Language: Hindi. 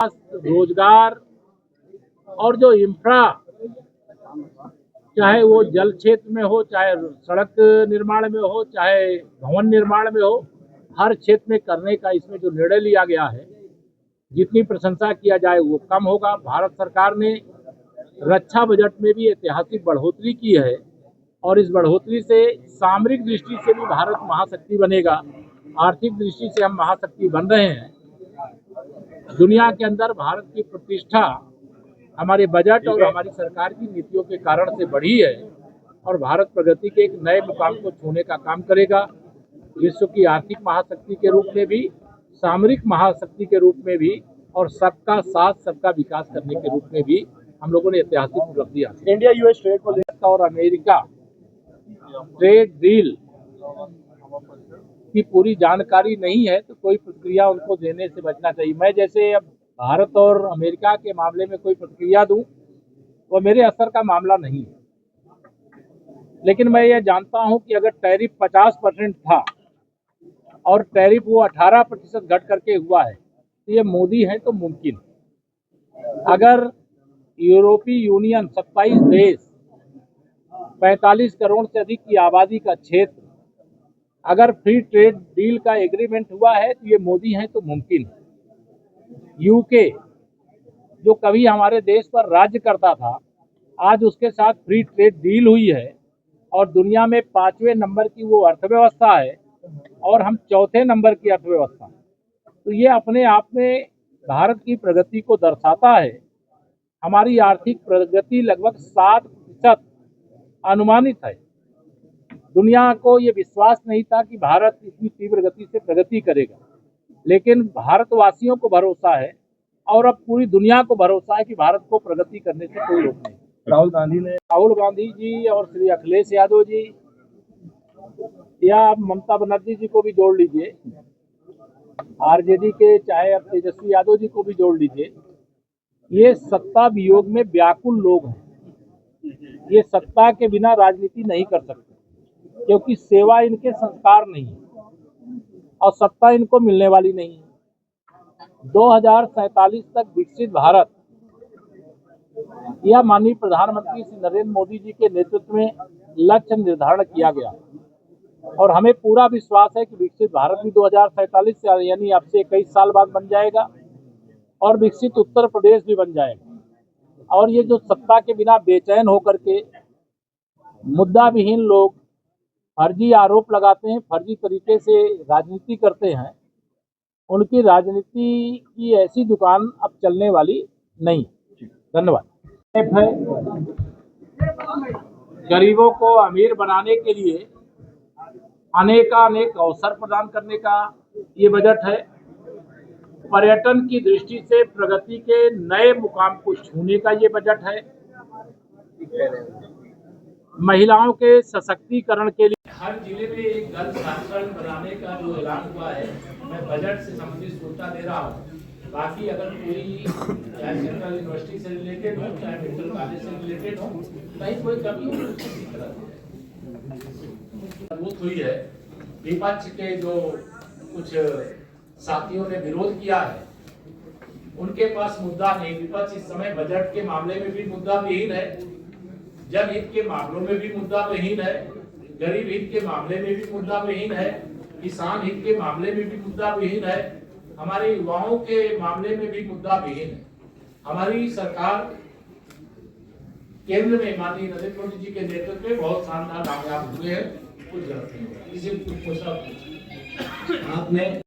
रोजगार और जो इंफ्रा, चाहे वो जल क्षेत्र में हो, चाहे सड़क निर्माण में हो, चाहे भवन निर्माण में हो, हर क्षेत्र में करने का इसमें जो निर्णय लिया गया है, जितनी प्रशंसा किया जाए वो कम होगा। भारत सरकार ने रक्षा बजट में भी ऐतिहासिक बढ़ोतरी की है और इस बढ़ोतरी से सामरिक दृष्टि से भी भारत महाशक्ति बनेगा। आर्थिक दृष्टि से हम महाशक्ति बन रहे हैं। दुनिया के अंदर भारत की प्रतिष्ठा हमारे बजट और हमारी सरकार की नीतियों के कारण से बढ़ी है और भारत प्रगति के एक नए मुकाम को छूने का काम करेगा। विश्व की आर्थिक महाशक्ति के रूप में भी, सामरिक महाशक्ति के रूप में भी और सबका साथ सबका विकास करने के रूप में भी हम लोगों ने ऐतिहासिक उपलब्धि हासिल। इंडिया यूएस ट्रेड पॉलिसी और अमेरिका ट्रेड डील की पूरी जानकारी नहीं है तो कोई प्रतिक्रिया उनको देने से बचना चाहिए। मैं जैसे अब भारत और अमेरिका के मामले में कोई प्रतिक्रिया दूं वो मेरे असर का मामला नहीं है, लेकिन मैं ये जानता हूं कि अगर टैरिफ 50% था और टैरिफ वो 18% घट करके हुआ है तो ये मोदी है तो मुमकिन। अगर यूरोपीय यूनियन 27 देश 45 करोड़ से अधिक की आबादी का क्षेत्र अगर फ्री ट्रेड डील का एग्रीमेंट हुआ है तो ये मोदी है तो मुमकिन है। यूके जो कभी हमारे देश पर राज्य करता था, आज उसके साथ फ्री ट्रेड डील हुई है और दुनिया में 5वें नंबर की वो अर्थव्यवस्था है और हम 4थे नंबर की अर्थव्यवस्था। तो ये अपने आप में भारत की प्रगति को दर्शाता है। हमारी आर्थिक प्रगति लगभग 7% अनुमानित है। दुनिया को ये विश्वास नहीं था कि भारत इतनी तीव्र गति से प्रगति करेगा, लेकिन भारतवासियों को भरोसा है और अब पूरी दुनिया को भरोसा है कि भारत को प्रगति करने से कोई रोक नहीं। राहुल गांधी जी और श्री अखिलेश यादव जी या ममता बनर्जी जी को भी जोड़ लीजिए, आरजेडी के चाहे अब तेजस्वी यादव जी को भी जोड़ लीजिए, ये सत्ता वियोग में व्याकुल लोग हैं। ये सत्ता के बिना राजनीति नहीं कर सकते क्योंकि सेवा इनके संस्कार नहीं है और सत्ता इनको मिलने वाली नहीं है। 2047 तक विकसित भारत यह माननीय प्रधानमंत्री श्री नरेंद्र मोदी जी के नेतृत्व में लक्ष्य निर्धारण किया गया और हमें पूरा विश्वास है कि विकसित भारत भी 2047 से यानी अब से 21 साल बाद बन जाएगा और विकसित उत्तर प्रदेश भी बन जाएगा। और ये जो सत्ता के बिना बेचैन होकर के मुद्दा विहीन लोग फर्जी आरोप लगाते हैं, फर्जी तरीके से राजनीति करते हैं, उनकी राजनीति की ऐसी दुकान अब चलने वाली नहीं। धन्यवाद। गरीबों को अमीर बनाने के लिए अनेक अवसर प्रदान करने का ये बजट है। पर्यटन की दृष्टि से प्रगति के नए मुकाम को छूने का ये बजट है। महिलाओं के सशक्तिकरण के लिए हर जिले में एक गर्ल्स हॉस्टल बनाने का जो ऐलान हुआ है, मैं बजट से संबंधित सूचना दे रहा हूँ। बाकी अगर कोई चाहे सेंट्रल यूनिवर्सिटी से रिलेटेड हो, चाहे मेडिकल कॉलेज से रिलेटेड हो, कहीं कोई कमी हो तो किसी तरह मजबूत हुई है। विपक्ष के जो कुछ साथियों ने विरोध किया है उनके पास मुद्दा नहीं। विपक्ष इस समय बजट के मामले में भी मुद्दा विहीन है, जनहित के मामलों में भी मुद्दा विहीन है, गरीब हित के मामले में भी मुद्दा विहीन है, किसान हित के मामले में भी मुद्दा विहीन है, हमारे युवाओं के मामले में भी मुद्दा विहीन है। हमारी सरकार केंद्र में माननीय नरेंद्र मोदी जी के नेतृत्व में बहुत शानदार कामयाब हुए हैं। कुछ गलत नहीं हुआ, किसी कुछ आपने